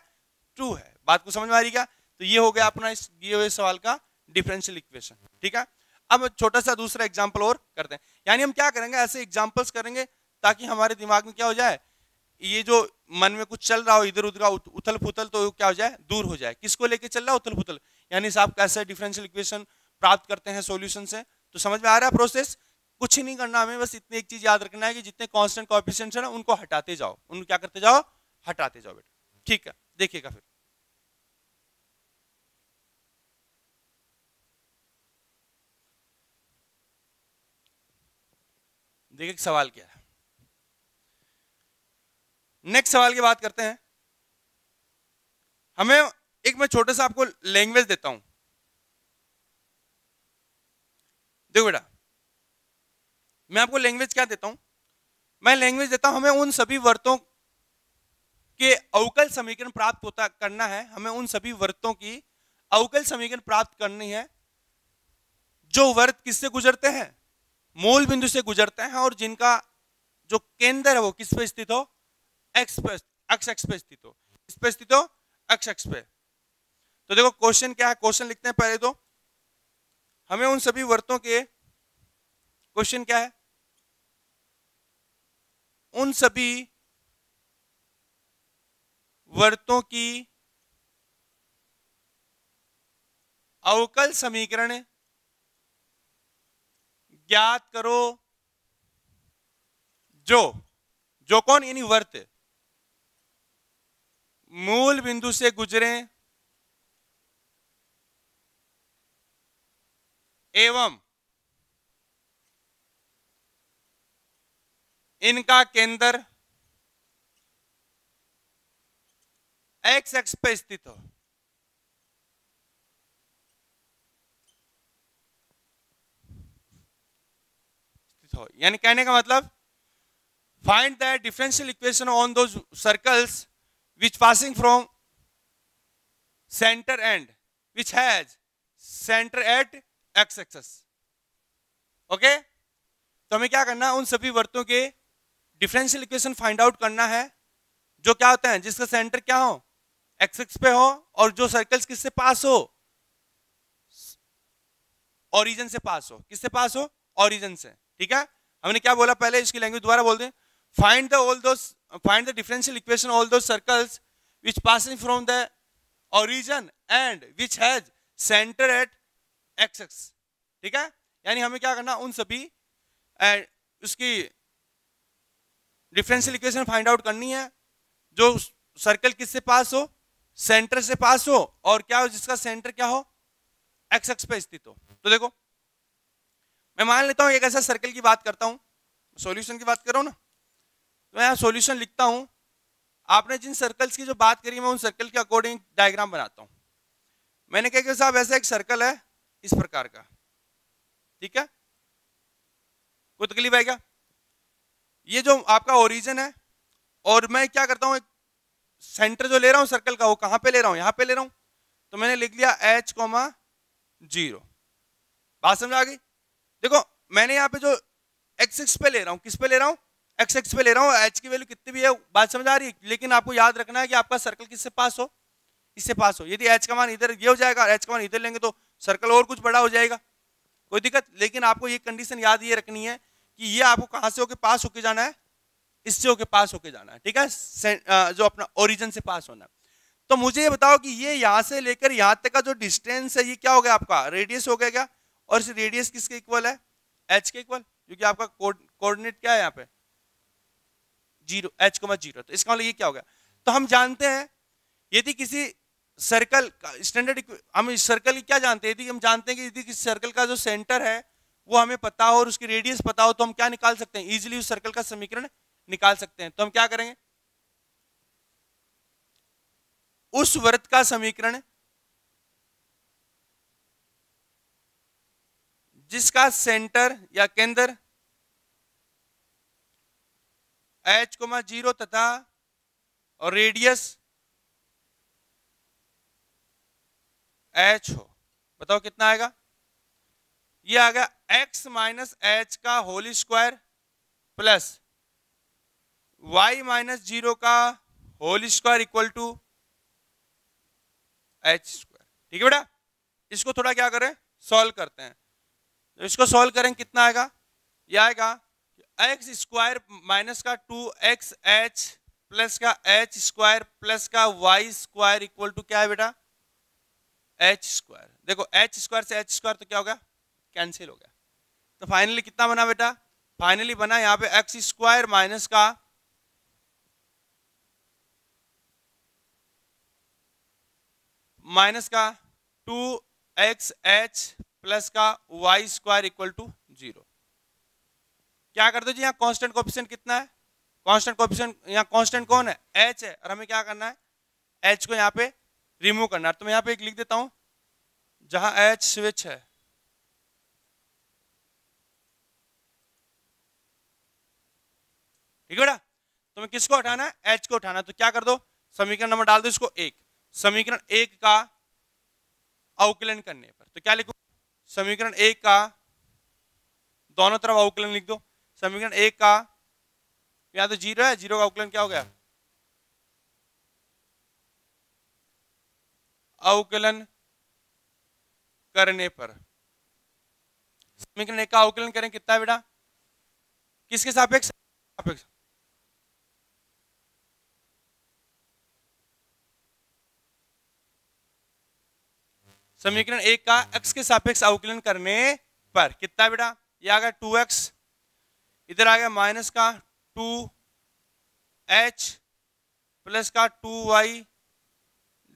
Speaker 1: 2 है। बात को समझ में आ रही क्या? तो ये हो गया अपना इस दिए हुए सवाल का डिफरेंशियल इक्वेशन। ठीक है, अब छोटा सा दूसरा एग्जांपल और करते हैं। यानी हम क्या करेंगे, ऐसे एग्जांपल्स करेंगे ताकि हमारे दिमाग में क्या हो जाए, ये जो मन में कुछ चल रहा हो इधर उधर का उथल पुथल, तो क्या हो जाए, दूर हो जाए। किसको लेके चल रहा है उथल पुथल, यानी साहब कैसे डिफरेंशियल इक्वेशन प्राप्त करते हैं सॉल्यूशन से। तो समझ में आ रहा है प्रोसेस? कुछ ही नहीं करना हमें, बस इतनी एक चीज याद रखना है कि जितने कांस्टेंट कोएफिशिएंट्स हैं ना उनको हटाते जाओ, उनको क्या करते जाओ, हटाते जाओ बेटा। ठीक है, देखिएगा फिर। देखिए सवाल क्या है। नेक्स्ट सवाल की बात करते हैं। हमें एक मैं छोटा सा आपको लैंग्वेज देता हूं, देखो बेटा मैं आपको लैंग्वेज क्या देता हूं, मैं लैंग्वेज देता हूं हमें उन सभी वर्तों के अवकल समीकरण प्राप्त होता करना है, हमें उन सभी वर्तों की अवकल समीकरण प्राप्त करनी है जो वर्त किससे गुजरते हैं, मूल बिंदु से गुजरते हैं, और जिनका जो केंद्र है वो किस पे स्थित हो, एक्स एक्स पे स्थित हो, किस पे स्थित हो, एक्स एक्स पे। तो देखो क्वेश्चन क्या है, क्वेश्चन लिखते हैं पहले तो हमें उन सभी वर्तों के, क्वेश्चन क्या है, उन सभी वर्तों की अवकल समीकरण ज्ञात करो जो कौन यानी वर्त मूल बिंदु से गुजरे एवं इनका केंद्र एक्स एक्स पे स्थित हो यानी कहने का मतलब find the differential equation on those circles which passing from center end which has center at x axis. Okay तो हमें क्या करना है, उन सभी वर्तों के डिफरेंशियल इक्वेशन फाइंड आउट करना है जो क्या होते हैं, जिसका सेंटर क्या हो, एक्स एक्स पे हो, और जो सर्कल्स किससे पास हो, ओरिजिन से पास हो. किससे पास हो, ओरिजिन से. ठीक है, हमने क्या बोला पहले, इसकी लैंग्वेज दोबारा बोल दें. Find the differential equation all those circles which passing from the origin and which has center at x-axis. ठीक है, यानी हमें क्या करना, उन सभी उसकी डिफरेंशियल इक्वेशन फाइंड आउट करनी है जो सर्कल किससे पास हो, सेंटर से पास हो, और क्या हो, जिसका सेंटर क्या हो, एक्स एक्स पे स्थित हो. तो देखो मैं मान लेता हूं एक ऐसा सर्कल की बात करता हूं, सॉल्यूशन की बात कर रहा हूं ना, तो मैं सॉल्यूशन लिखता हूं. आपने जिन सर्कल्स की जो बात करी मैं उन सर्कल के अकॉर्डिंग डायग्राम बनाता हूं. मैंने कहा कि साहब ऐसा एक सर्कल है इस प्रकार का. ठीक है, कोई तकलीफ है क्या? ये जो आपका ओरिजिन है, और मैं क्या करता हूं, एक सेंटर जो ले रहा हूं सर्कल का, वो कहां पे ले रहा हूं, यहां पे ले रहा हूं. तो मैंने लिख लिया h,0. बात समझ आ गई? देखो मैंने यहाँ पे जो एक्स एक्स पे ले रहा हूं, किस पे ले रहा हूं, एक्स एक्स पे ले रहा हूं. एच की वैल्यू कितनी भी है, बात समझ आ रही है? लेकिन आपको याद रखना है कि आपका सर्कल किससे पास हो, इससे पास हो. यदि एच का मान इधर ये हो जाएगा, एच का मान इधर लेंगे तो सर्कल और कुछ बड़ा हो जाएगा, कोई दिक्कत. लेकिन आपको ये कंडीशन याद ये रखनी है कि ये आपको कहां से होके पास होके जाना है, इससे होके पास होके जाना है. ठीक है, जो अपना ओरिजिन से पास होना है. तो मुझे ये बताओ कि ये यहां से लेकर यहां तक का जो डिस्टेंस है, ये क्या हो गया, आपका रेडियस हो गया क्या? और इस रेडियस किसके इक्वल है, एच के इक्वल, क्योंकि आपका कोऑर्डिनेट क्या है यहाँ पे, 0, h,0. तो इसका मतलब ये क्या हो गया? तो हम जानते हैं यदि किसी सर्कल का स्टैंडर्ड, हम इस सर्कल की क्या जानते हैं, यदि हम जानते हैं कि यदि किसी सर्कल का जो सेंटर है वो हमें पता हो और उसकी रेडियस पता हो, तो हम क्या निकाल सकते हैं, इजीली उस सर्कल का समीकरण निकाल सकते हैं. तो हम क्या करेंगे, उस वृत्त का समीकरण जिसका सेंटर या केंद्र h,0 तथा और रेडियस h हो. बताओ कितना आएगा? ये आ गया x माइनस एच का whole square plus y minus 0 का whole square equal to h square. ठीक है बेटा, इसको थोड़ा क्या करें, सॉल्व करते हैं. तो इसको सॉल्व करें कितना आएगा, ये आएगा एक्स स्क्वायर माइनस का 2xh प्लस का h स्क्वायर प्लस का y स्क्वायर इक्वल टू क्या है बेटा, h स्क्वायर. देखो h स्क्वायर से h स्क्वायर तो क्या हो गया, कैंसिल हो गया. तो फाइनली कितना बना बेटा, फाइनली बना यहाँ पे एक्स स्क्वायर माइनस का माइनस का 2xh प्लस का y स्क्वायर इक्वल टू 0. क्या कर दो जी, यहाँ कांस्टेंट कोएफिशिएंट कितना है, कांस्टेंट कोएफिशिएंट, यहाँ कांस्टेंट कौन है, h है, और हमें क्या करना है, h को यहाँ पे रिमूव करना है. तो मैं यहाँ पे एक लिख देता हूं, जहां h स्विच है, ठीक है बेटा. तो मैं किसको हटाना है, h को उठाना. तो क्या कर दो, समीकरण नंबर डाल दो इसको 1. समीकरण 1 का अवकलन करने पर तो क्या लिखो, समीकरण 1 का दोनों तरफ अवकलन लिख दो. समीकरण 1 का यहां तो 0 है, 0 का अवकलन क्या हो गया, अवकलन करने पर. समीकरण 1 का अवकलन करें कितना है बेटा, किसके सापेक्ष, समीकरण 1 का x के सापेक्ष अवकलन करने पर कितना है बेटा, ये आ गया 2x, इधर आ गया माइनस का 2h प्लस का 2y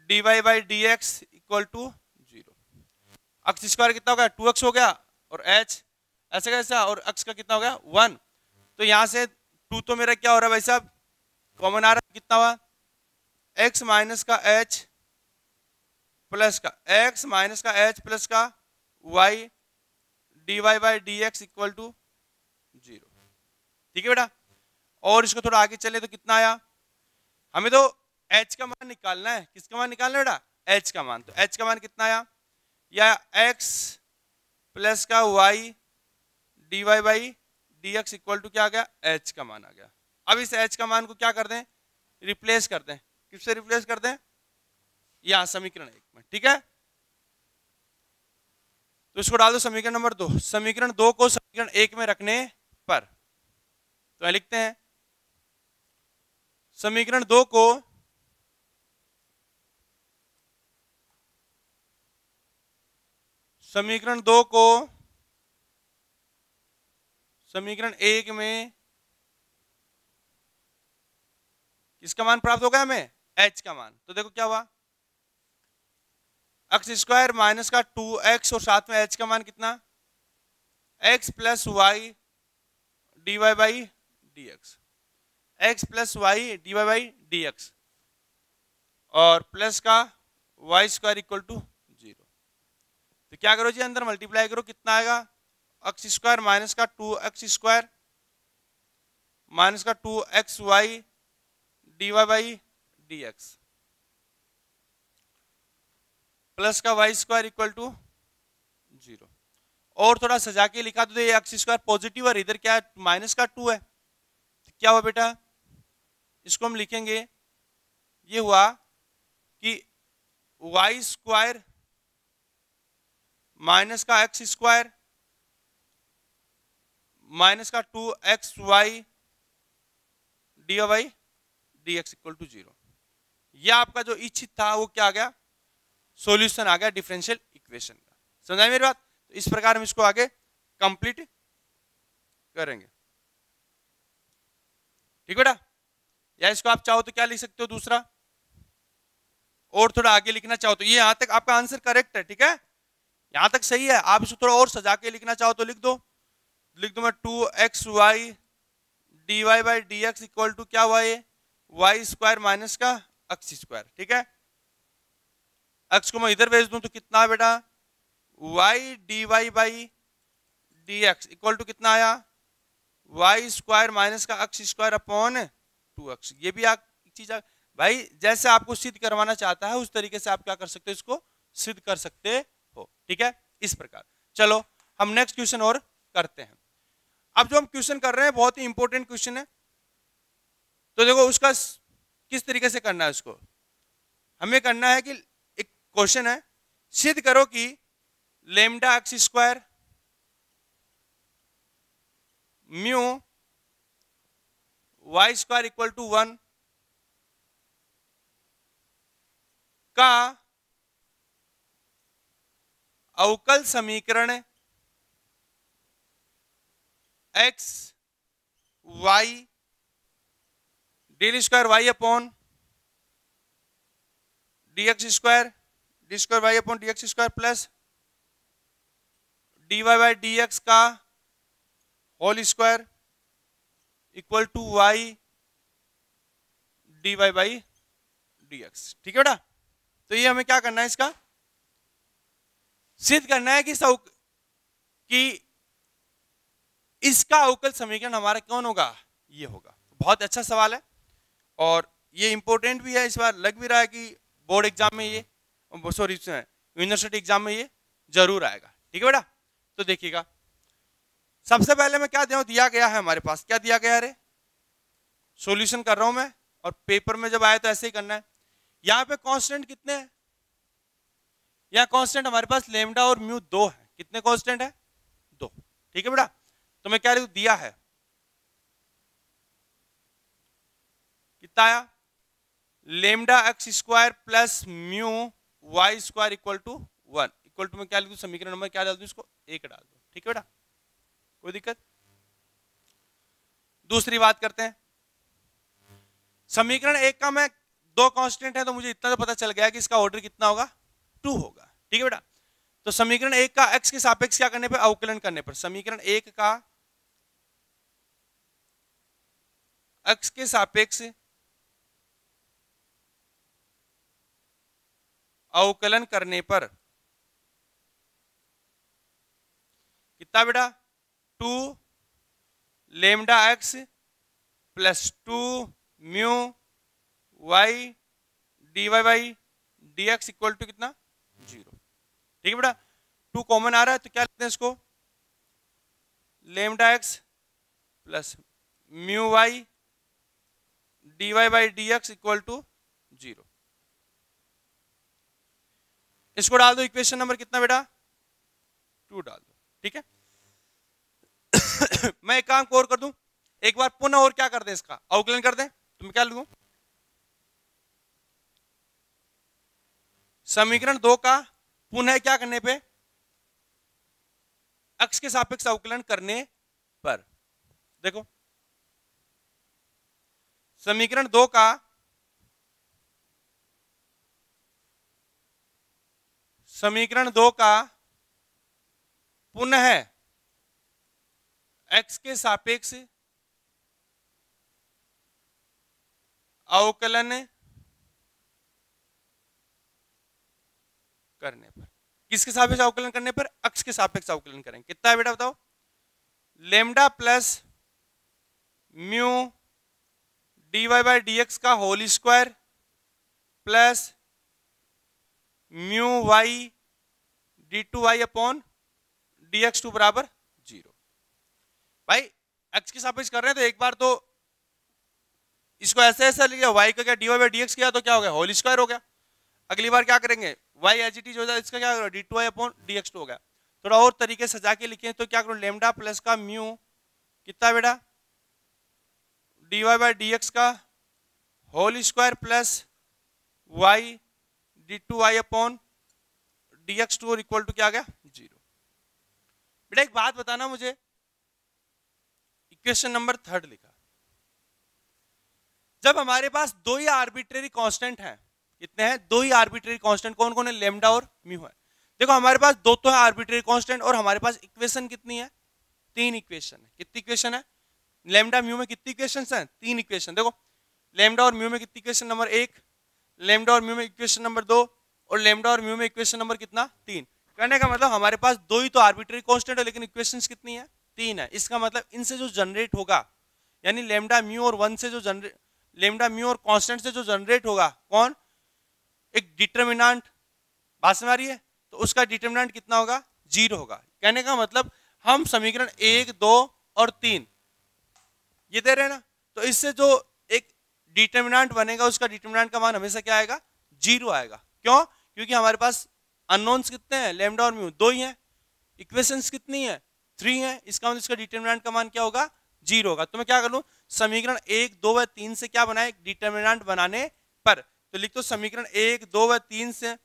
Speaker 1: dy by D x equal to 0। X square कितना हो गया 2x हो गया और h ऐसा कैसा और अक्स का कितना हो गया 1। तो यहां से 2 तो मेरा क्या हो रहा है भाई साहब कॉमन आ रहा है, कितना हुआ x माइनस का h प्लस का x माइनस का h प्लस का y dy by D x equal to 0। ठीक है बेटा। और इसको थोड़ा आगे चले तो कितना आया, हमें तो h का मान निकालना है। किसका मान निकालना है बेटा, h का मान। तो h का मान कितना आया, या x प्लस का y dy by D x equal to क्या आ गया h का मान आ गया। अब इस h का मान को क्या कर दें, रिप्लेस कर दें। किससे रिप्लेस कर दें, यहां समीकरण 1 में। ठीक है, तो इसको डाल दो समीकरण नंबर 2। समीकरण 2 को समीकरण 1 में रखने पर तो लिखते हैं समीकरण 2 को समीकरण 1 में किसका मान प्राप्त हो गया हमें, h का मान। तो देखो क्या हुआ, एक्स स्क्वायर माइनस का 2x और साथ में h का मान कितना x plus Y D Y by D X, X plus Y D Y by D X और प्लस का वाई स्क्वायर इक्वल टू 0। तो क्या करो जी, अंदर मल्टीप्लाई करो, कितना आएगा एक्स स्क्वायर माइनस का 2x स्क्वायर माइनस का 2x Y D Y by D X plus का वाई स्क्वायर इक्वल टू 0। और थोड़ा सजा के लिखा तो ये एक्स स्क्वायर पॉजिटिव और इधर क्या है माइनस का 2 है। तो क्या हुआ बेटा, इसको हम लिखेंगे, ये हुआ कि वाई स्क्वायर माइनस का एक्स स्क्वायर माइनस का 2x Y D Y D x equal to 0। यह आपका जो इच्छित था वो क्या आ गया, सॉल्यूशन आ गया डिफरेंशियल इक्वेशन का। समझाए मेरी बात। तो इस प्रकार हम इसको आगे कंप्लीट करेंगे। ठीक बेटा, या इसको आप चाहो तो क्या लिख सकते हो दूसरा, और थोड़ा आगे लिखना चाहो तो ये यहां तक आपका आंसर करेक्ट है। ठीक है, यहां तक सही है। आप इसको थोड़ा और सजा के लिखना चाहो तो लिख दो मैं 2x Y D Y by D x equal to क्या हुआ ये वाई स्क्वायर माइनस का एक्स स्क्वायर। ठीक है, एक्स को मैं इधर भेज दूं तो कितना है बेटा, Y D Y by D x equal to कितना आया, वाई स्क्वायर माइनस का एक्स स्क्वायर अपॉन 2x। ये भी एक चीज भाई, जैसे आपको सिद्ध करवाना चाहता है उस तरीके से आप क्या कर सकते हो, इसको सिद्ध कर सकते हो। ठीक है, इस प्रकार। चलो हम नेक्स्ट क्वेश्चन और करते हैं। अब जो हम क्वेश्चन कर रहे हैं बहुत ही इंपॉर्टेंट क्वेश्चन है। तो देखो उसका किस तरीके से करना है, उसको हमें करना है कि एक क्वेश्चन है, सिद्ध करो कि lambda x square mu Y square equal to 1 का अवकल समीकरण x y del square y upon D x square d square y upon D x square plus d Y by D x का whole square equal to y D Y by D x. ठीक है बेटा, तो ये हमें क्या करना है, इसका सिद्ध करना है कि इसका अवकल समीकरण हमारा कौन होगा, ये होगा। बहुत अच्छा सवाल है और ये इंपॉर्टेंट भी है। इस बार लग भी रहा है कि बोर्ड एग्जाम में ये, सॉरी यूनिवर्सिटी एग्जाम में ये जरूर आएगा। ठीक है बेटा, तो देखिएगा सबसे पहले मैं क्या दिया गया है हमारे पास, क्या दिया गया है, सॉल्यूशन कर रहा हूं मैं, और पेपर में जब आए तो ऐसे ही करना है। यहां पे कांस्टेंट कितने हैं, यहाँ कांस्टेंट हमारे पास लेमडा और म्यू 2 है। कितने कांस्टेंट है, 2। ठीक है बेटा, तो मैं क्या लिखूं, दिया है कितना आया, lambda x square plus mu Y square equal to 1 equal to मैं क्या लिखूं, समीकरण नंबर क्या डाल दूं, इसको 1 डाल दो। ठीक है बेटा, कोई दिक्कत? दूसरी बात करते हैं, समीकरण एक का मैं दो कांस्टेंट है तो मुझे इतना तो पता चल गया कि इसका ऑर्डर कितना होगा, 2 होगा। ठीक है बेटा, तो समीकरण एक का x के सापेक्ष क्या करने पर, अवकलन करने पर, समीकरण एक का x के सापेक्ष अवकलन करने पर कितना बेटा, 2 lambda x plus 2 mu y dy by dx equal to कितना, 0। ठीक है बेटा, 2 कॉमन आ रहा है तो क्या लिखते हैं इसको, lambda x plus mu y dy by dx equal to 0। इसको डाल दो, इक्वेशन नंबर कितना बेटा, 2 डाल दो। ठीक है मैं एक काम और कर दूं, एक बार पुनः और क्या कर दें, इसका अवकलन कर दें, तो मैं क्या लिखूं, समीकरण 2 का पुनः क्या करने पे, x के सापेक्ष अवकलन करने पर। देखो समीकरण 2 का पुनः x के सापेक्ष अवकलन करने पर, किसके सापेक्ष अवकलन करने पर, x के सापेक्ष अवकलन करेंगे। कितना है बेटा बताओ, lambda plus mu dy by dx का whole square plus mu y d2y upon dx2 बराबर 0। भाई x के सापेक्ष कर रहे हैं तो एक बार तो इसको ऐसे ऐसे लिया, y का क्या dy बाई dx किया तो क्या हो गया, होल स्क्वायर हो गया। अगली बार क्या करेंगे, y एज इट इज हो जाए, इसका क्या होगा, d2y अपॉन dx2 हो गया। थोड़ा और तरीके सजा के लिखें तो क्या करूं, लेमडा प्लस का म्यू कितना बेटा, dy बाई dx का whole square plus y d2y upon dx2 और इक्वल टू क्या आ गया, 0। बेटा एक बात बताना मुझे, इक्वेशन नंबर 3 लिखा, जब हमारे पास दो ही आर्बिट्रेरी कांस्टेंट हैं, कितने हैं, दो ही आर्बिट्रेरी कांस्टेंट, कौन कौन है, लेमडा और म्यू है। देखो हमारे पास दो तो है आर्बिट्रेरी कांस्टेंट और हमारे पास इक्वेशन कितनी है, 3 इक्वेशन है। कितनी इक्वेशन है, लेमडा म्यू में कितनी इक्वेशन हैं, 3 इक्वेशन। देखो लेमडा और म्यू में कितनी इक्वेशन, नंबर 1, लेमडा और म्यू में इक्वेशन नंबर 2 और लेमडा और म्यू में इक्वेशन नंबर कितना, 3। कहने का मतलब हमारे पास दो ही तो आर्बिट्रेरी कांस्टेंट है लेकिन इक्वेशंस कितनी है, 3 है। इसका मतलब इनसे जो जनरेट होगा, यानी लेमडा म्यू और 1 से जो जनरेट, लेमडा म्यू और कांस्टेंट से जो जनरेट होगा, कौन, एक डिटरमिनेंट, बात समझ आ रही है, तो उसका डिटरमिनेंट कितना होगा, 0 होगा। कहने का मतलब हम समीकरण 1, 2 और 3 ये दे रहे हैं ना, तो इससे जो एक डिटरमिनेंट बनेगा उसका डिटरमिनेंट का मान हमेशा क्या आएगा, 0 आएगा। क्यों, क्योंकि हमारे पास अननोन्स कितने हैं, लेमडा और म्यू 2 ही हैं, इक्वेशंस कितनी है, 3 है, इसका मतलब इसका डिटरमिनेंट का मान क्या होगा, 0 होगा। तो मैं क्या कर लूं, समीकरण 1, 2 व 3 से क्या बनाए, डिटरमिनेंट बनाने पर, तो लिख दो समीकरण 1, 2 व 3 से,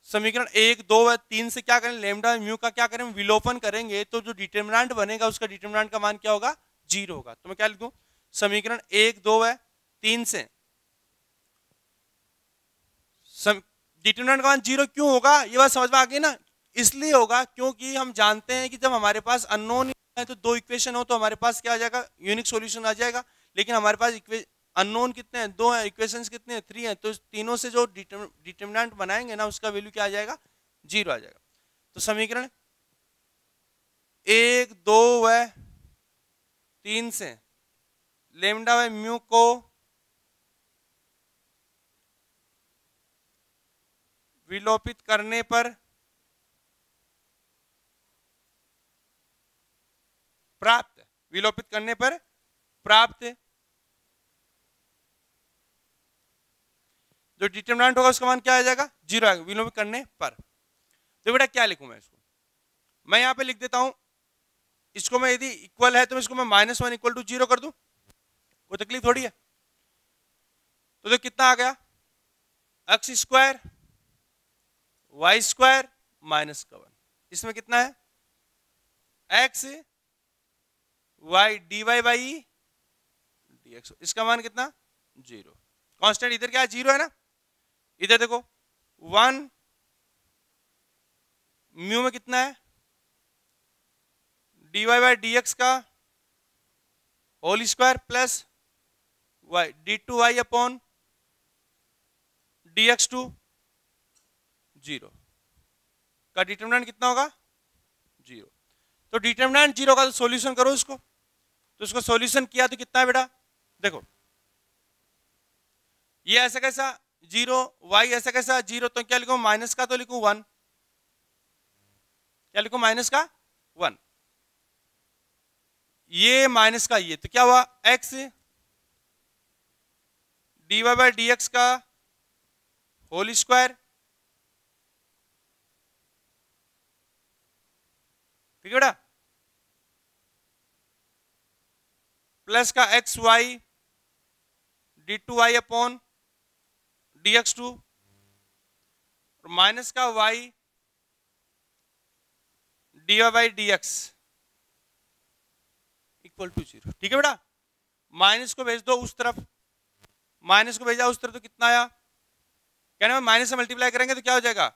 Speaker 1: समीकरण 1, 2 व 3 से क्या करें, लेमडा और म्यू का क्या करें, विलोपन करेंगे, तो जो डिटरमिनेंट बनेगा उसका डिटरमिनेंट का मान क्या होगा, 0 होगा। तो मैं क्या लिख दूं, समीकरण 1, 2 व 3 से डिटरमिनेंट का मान 0 क्यों होगा, ये बात समझ में आ गई ना, इसलिए होगा क्योंकि हम जानते हैं कि जब हमारे पास अननोन है तो दो इक्वेशन हो तो हमारे पास क्या आ जाएगा, यूनिक सॉल्यूशन आ जाएगा। लेकिन हमारे पास अननोन कितने हैं, 2 हैं, इक्वेशंस कितने हैं, 3 हैं, तो तीनों से जो डिटरमिनेंट बनाएंगे ना उसका वैल्यू क्या आ जाएगा, 0 आ जाएगा। तो समीकरण 1, 2 व 3 से लेमडा व म्यू को विलोपित करने पर प्राप्त, विलोपित करने पर प्राप्त जो डिटरमिनेंट होगा उसका मान क्या आ जाएगा, 0 आएगा, विलोपित करने पर। तो बेटा क्या लिखूं मैं इसको, मैं यहां पे लिख देता हूं, इसको मैं यदि इक्वल है तो इसको मैं -1 इक्वल टू 0 कर दूं, कोई तकलीफ थोड़ी है। तो कितना आ गया, x स्क्वायर y स्क्वायर -1, इसमें कितना है, x y D Y by D x, इसका मान कितना 0। कांस्टेंट इधर क्या है 0 है ना, इधर देखो 1 म्यू में कितना है d Y by D x का whole square plus Y d two Y upon D x two 0 का डिटरमिनेंट कितना होगा 0। तो डिटरमिनेंट 0 का तो सॉल्यूशन करो इसको, तो इसको सॉल्यूशन किया तो कितना है बेटा, देखो ये ऐसा कैसा 0, y ऐसा कैसा 0, तो क्या लिखूं माइनस का तो लिखूं 1, क्या लिखूं माइनस का 1, ये माइनस का ये, तो क्या हुआ x d Y by D x का होल स्क्वायर, ठीक है बेटा, प्लस का x y d two Y upon D x two, minus का y D Y by D x equal to 0। ठीक है बेटा, माइनस को भेज दो उस तरफ, माइनस को भेजा उस तरफ तो कितना आया, कहने में माइनस से मल्टीप्लाई करेंगे तो क्या हो जाएगा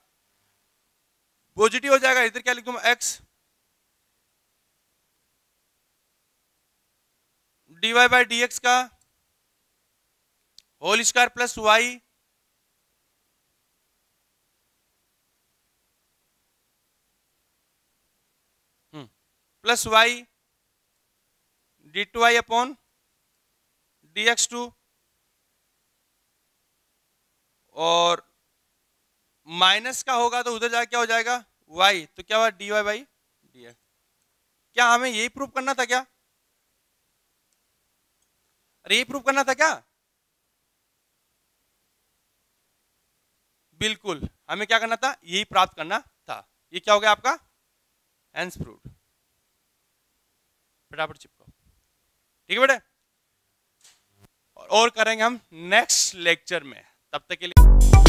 Speaker 1: पॉजिटिव हो जाएगा। इधर क्या लिख दूं x d Y by D x का whole square plus y plus Y d two Y upon D x two, और माइनस का होगा तो उधर जाके क्या हो जाएगा y, तो क्या हुआ D Y by D x. क्या हमें यही प्रूव करना था क्या, अरे यही प्रूव करना था क्या, बिल्कुल हमें क्या करना था यही प्राप्त करना था। ये क्या हो गया आपका हेंस प्रूव्ड, फटाफट चिपकाओ, ठीक है बेटा, और करेंगे हम नेक्स्ट लेक्चर में, तब तक के लिए